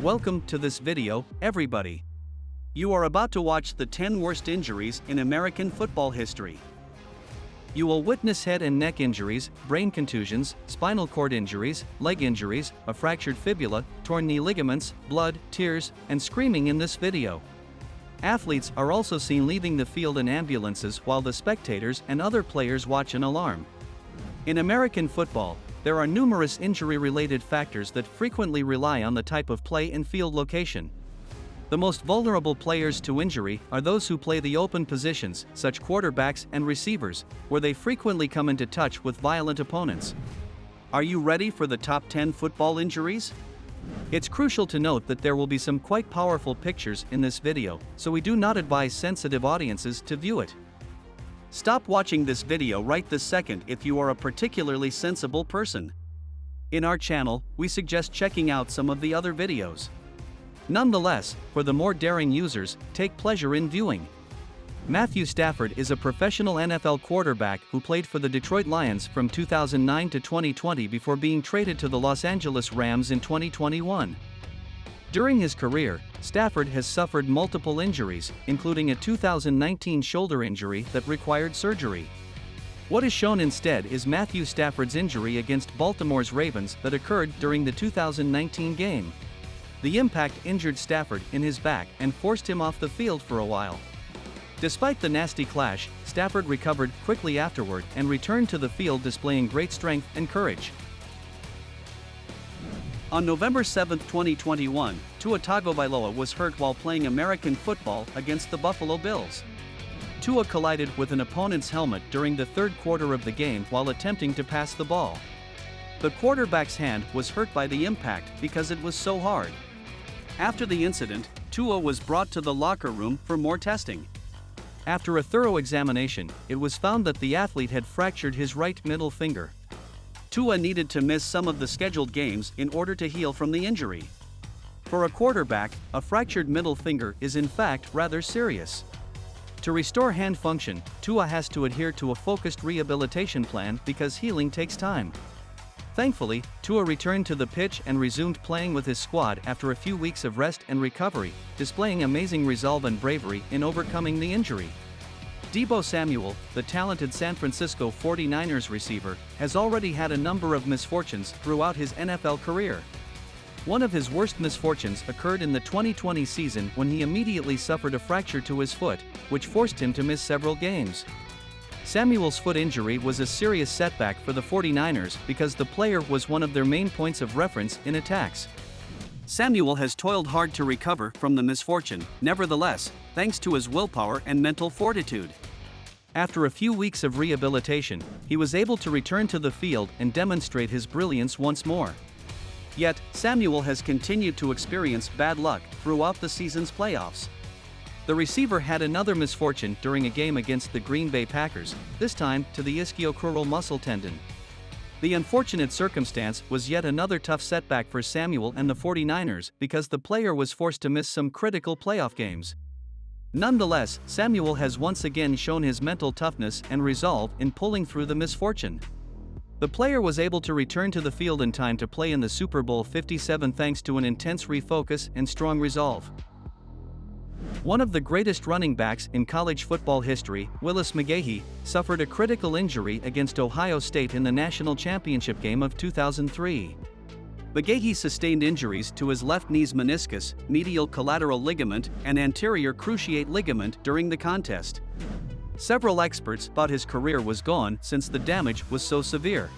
Welcome to this video, everybody. You are about to watch the 10 worst injuries in American football history. You will witness head and neck injuries, brain contusions, spinal cord injuries, leg injuries, a fractured fibula, torn knee ligaments, blood, tears, and screaming in this video. Athletes are also seen leaving the field in ambulances while the spectators and other players watch in alarm. In American football, there are numerous injury-related factors that frequently rely on the type of play and field location. The most vulnerable players to injury are those who play the open positions, such quarterbacks and receivers, where they frequently come into touch with violent opponents. Are you ready for the top 10 football injuries? It's crucial to note that there will be some quite powerful pictures in this video, so we do not advise sensitive audiences to view it. Stop watching this video right this second if you are a particularly sensible person. In our channel, we suggest checking out some of the other videos. Nonetheless, for the more daring users, take pleasure in viewing. Matthew Stafford is a professional NFL quarterback who played for the Detroit Lions from 2009 to 2020 before being traded to the Los Angeles Rams in 2021. During his career, Stafford has suffered multiple injuries, including a 2019 shoulder injury that required surgery. What is shown instead is Matthew Stafford's injury against Baltimore's Ravens that occurred during the 2019 game. The impact injured Stafford in his back and forced him off the field for a while. Despite the nasty clash, Stafford recovered quickly afterward and returned to the field displaying great strength and courage. On November 7, 2021, Tua Tagovailoa was hurt while playing American football against the Buffalo Bills. Tua collided with an opponent's helmet during the third quarter of the game while attempting to pass the ball. The quarterback's hand was hurt by the impact because it was so hard. After the incident, Tua was brought to the locker room for more testing. After a thorough examination, it was found that the athlete had fractured his right middle finger. Tua needed to miss some of the scheduled games in order to heal from the injury. For a quarterback, a fractured middle finger is in fact rather serious. To restore hand function, Tua has to adhere to a focused rehabilitation plan because healing takes time. Thankfully, Tua returned to the pitch and resumed playing with his squad after a few weeks of rest and recovery, displaying amazing resolve and bravery in overcoming the injury. DEEBO Samuel, the talented San Francisco 49ers receiver, has already had a number of misfortunes throughout his NFL career. One of his worst misfortunes occurred in the 2020 season when he immediately suffered a fracture to his foot, which forced him to miss several games. Samuel's foot injury was a serious setback for the 49ers because the player was one of their main points of reference in attacks. Samuel has toiled hard to recover from the misfortune, nevertheless, thanks to his willpower and mental fortitude. After a few weeks of rehabilitation, he was able to return to the field and demonstrate his brilliance once more. Yet, Samuel has continued to experience bad luck throughout the season's playoffs. The receiver had another misfortune during a game against the Green Bay Packers, this time to the ischiocrural muscle tendon. The unfortunate circumstance was yet another tough setback for Samuel and the 49ers because the player was forced to miss some critical playoff games. Nonetheless, Samuel has once again shown his mental toughness and resolve in pulling through the misfortune. The player was able to return to the field in time to play in the Super Bowl 57 thanks to an intense refocus and strong resolve. One of the greatest running backs in college football history, Willis McGahee, suffered a critical injury against Ohio State in the national championship game of 2003. McGahee sustained injuries to his left knee's meniscus, medial collateral ligament, and anterior cruciate ligament during the contest. Several experts thought his career was gone since the damage was so severe.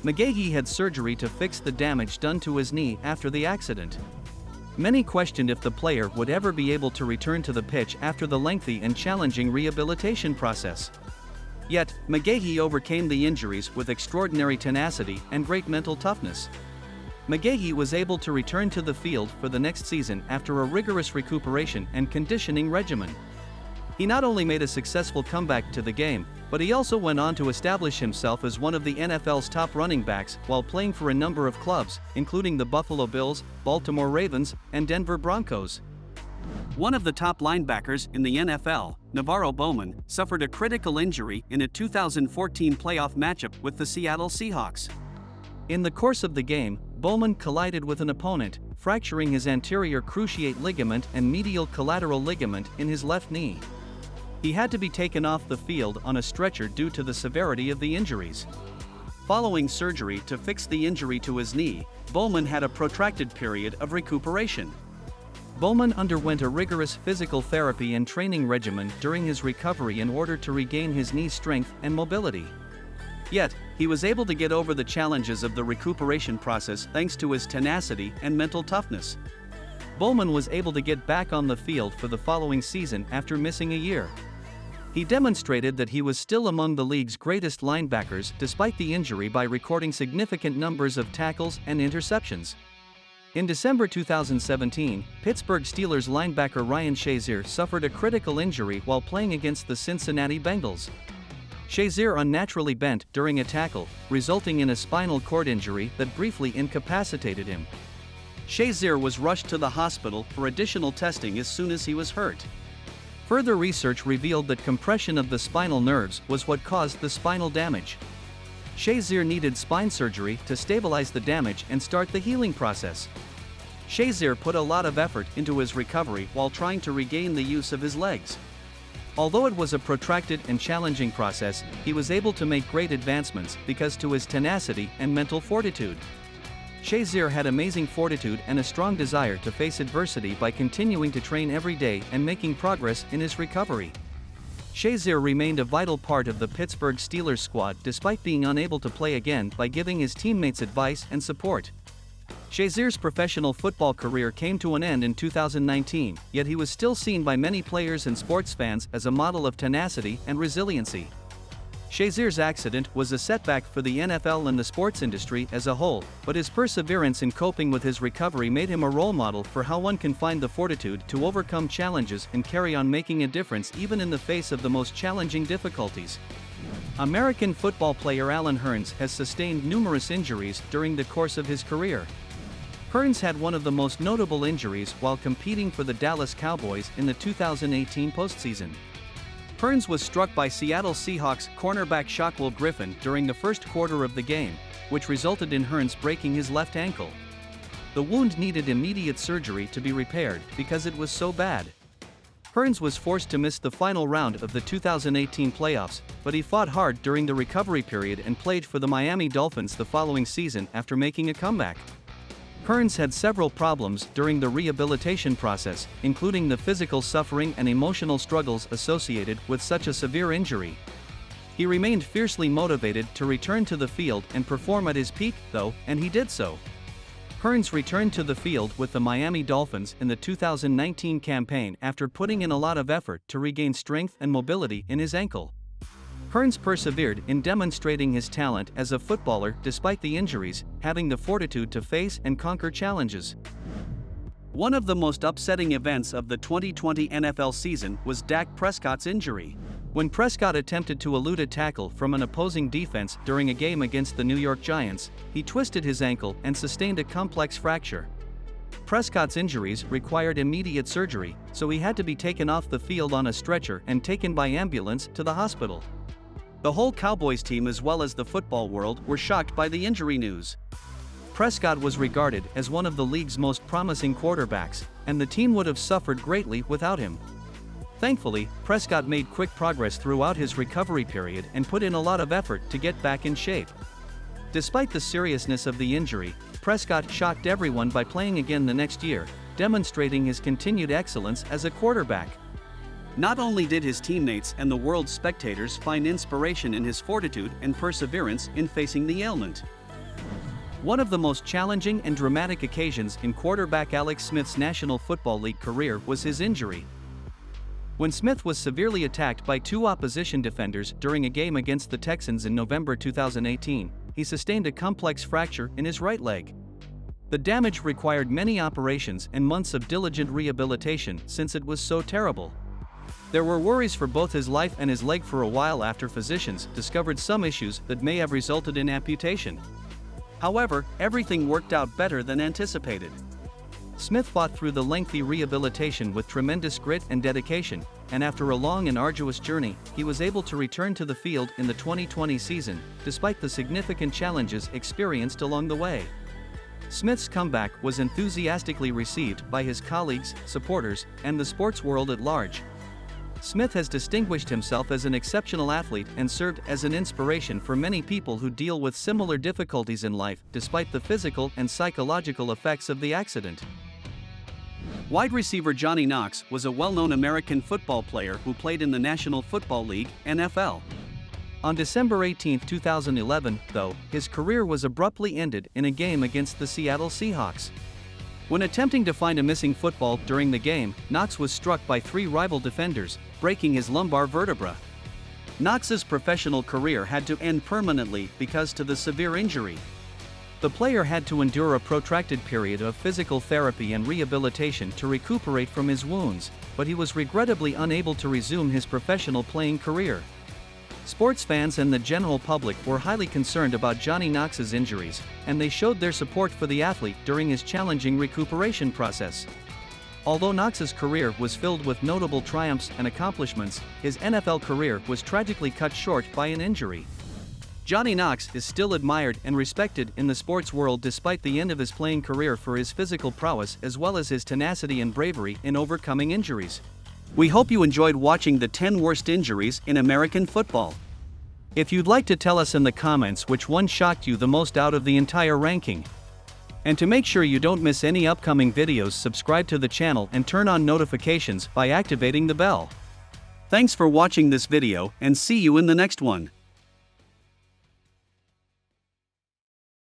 McGahee had surgery to fix the damage done to his knee after the accident. Many questioned if the player would ever be able to return to the pitch after the lengthy and challenging rehabilitation process. Yet, McGahee overcame the injuries with extraordinary tenacity and great mental toughness. McGahee was able to return to the field for the next season after a rigorous recuperation and conditioning regimen. He not only made a successful comeback to the game, but he also went on to establish himself as one of the NFL's top running backs while playing for a number of clubs, including the Buffalo Bills, Baltimore Ravens, and Denver Broncos. One of the top linebackers in the NFL, NAVORRO BOWMAN, suffered a critical injury in a 2014 playoff matchup with the Seattle Seahawks. In the course of the game, Bowman collided with an opponent, fracturing his anterior cruciate ligament and medial collateral ligament in his left knee. He had to be taken off the field on a stretcher due to the severity of the injuries. Following surgery to fix the injury to his knee, Bowman had a protracted period of recuperation. Bowman underwent a rigorous physical therapy and training regimen during his recovery in order to regain his knee strength and mobility. Yet, he was able to get over the challenges of the recuperation process thanks to his tenacity and mental toughness. Bowman was able to get back on the field for the following season after missing a year. He demonstrated that he was still among the league's greatest linebackers despite the injury by recording significant numbers of tackles and interceptions. In December 2017, Pittsburgh Steelers linebacker Ryan Shazier suffered a critical injury while playing against the Cincinnati Bengals. Shazier unnaturally bent during a tackle, resulting in a spinal cord injury that briefly incapacitated him. Shazier was rushed to the hospital for additional testing as soon as he was hurt. Further research revealed that compression of the spinal nerves was what caused the spinal damage. Shazier needed spine surgery to stabilize the damage and start the healing process. Shazier put a lot of effort into his recovery while trying to regain the use of his legs. Although it was a protracted and challenging process, he was able to make great advancements because to his tenacity and mental fortitude. Shazier had amazing fortitude and a strong desire to face adversity by continuing to train every day and making progress in his recovery. Shazier remained a vital part of the Pittsburgh Steelers squad despite being unable to play again by giving his teammates advice and support. Shazier's professional football career came to an end in 2019, yet he was still seen by many players and sports fans as a model of tenacity and resiliency. Shazier's accident was a setback for the NFL and the sports industry as a whole, but his perseverance in coping with his recovery made him a role model for how one can find the fortitude to overcome challenges and carry on making a difference even in the face of the most challenging difficulties. American football player Allen Hurns has sustained numerous injuries during the course of his career. Hurns had one of the most notable injuries while competing for the Dallas Cowboys in the 2018 postseason. Hurns was struck by Seattle Seahawks cornerback Shaquille Griffin during the first quarter of the game, which resulted in Hurns breaking his left ankle. The wound needed immediate surgery to be repaired because it was so bad. Hurns was forced to miss the final round of the 2018 playoffs, but he fought hard during the recovery period and played for the Miami Dolphins the following season after making a comeback. Hurns had several problems during the rehabilitation process, including the physical suffering and emotional struggles associated with such a severe injury. He remained fiercely motivated to return to the field and perform at his peak, though, and he did so. Hurns returned to the field with the Miami Dolphins in the 2019 campaign after putting in a lot of effort to regain strength and mobility in his ankle. Hurns persevered in demonstrating his talent as a footballer despite the injuries, having the fortitude to face and conquer challenges. One of the most upsetting events of the 2020 NFL season was Dak Prescott's injury. When Prescott attempted to elude a tackle from an opposing defense during a game against the New York Giants, he twisted his ankle and sustained a complex fracture. Prescott's injuries required immediate surgery, so he had to be taken off the field on a stretcher and taken by ambulance to the hospital. The whole Cowboys team as well as the football world were shocked by the injury news. Prescott was regarded as one of the league's most promising quarterbacks, and the team would have suffered greatly without him. Thankfully, Prescott made quick progress throughout his recovery period and put in a lot of effort to get back in shape. Despite the seriousness of the injury, Prescott shocked everyone by playing again the next year, demonstrating his continued excellence as a quarterback. Not only did his teammates and the world's spectators find inspiration in his fortitude and perseverance in facing the ailment. One of the most challenging and dramatic occasions in quarterback Alex Smith's National Football League career was his injury. When Smith was severely attacked by two opposition defenders during a game against the Texans in November 2018, he sustained a complex fracture in his right leg. The damage required many operations and months of diligent rehabilitation since it was so terrible. There were worries for both his life and his leg for a while after physicians discovered some issues that may have resulted in amputation. However, everything worked out better than anticipated. Smith fought through the lengthy rehabilitation with tremendous grit and dedication, and after a long and arduous journey, he was able to return to the field in the 2020 season, despite the significant challenges experienced along the way. Smith's comeback was enthusiastically received by his colleagues, supporters, and the sports world at large. Smith has distinguished himself as an exceptional athlete and served as an inspiration for many people who deal with similar difficulties in life, despite the physical and psychological effects of the accident. Wide receiver Johnny Knox was a well-known American football player who played in the National Football League, NFL. On December 18, 2011, though, his career was abruptly ended in a game against the Seattle Seahawks. When attempting to find a missing football during the game, Knox was struck by 3 rival defenders, breaking his lumbar vertebra. Knox's professional career had to end permanently because of the severe injury. The player had to endure a protracted period of physical therapy and rehabilitation to recuperate from his wounds, but he was regrettably unable to resume his professional playing career. Sports fans and the general public were highly concerned about Johnny Knox's injuries, and they showed their support for the athlete during his challenging recuperation process. Although Knox's career was filled with notable triumphs and accomplishments, his NFL career was tragically cut short by an injury. Johnny Knox is still admired and respected in the sports world despite the end of his playing career for his physical prowess as well as his tenacity and bravery in overcoming injuries. We hope you enjoyed watching the 10 worst injuries in American football. If you'd like to tell us in the comments which one shocked you the most out of the entire ranking. And to make sure you don't miss any upcoming videos, subscribe to the channel and turn on notifications by activating the bell. Thanks for watching this video and see you in the next one.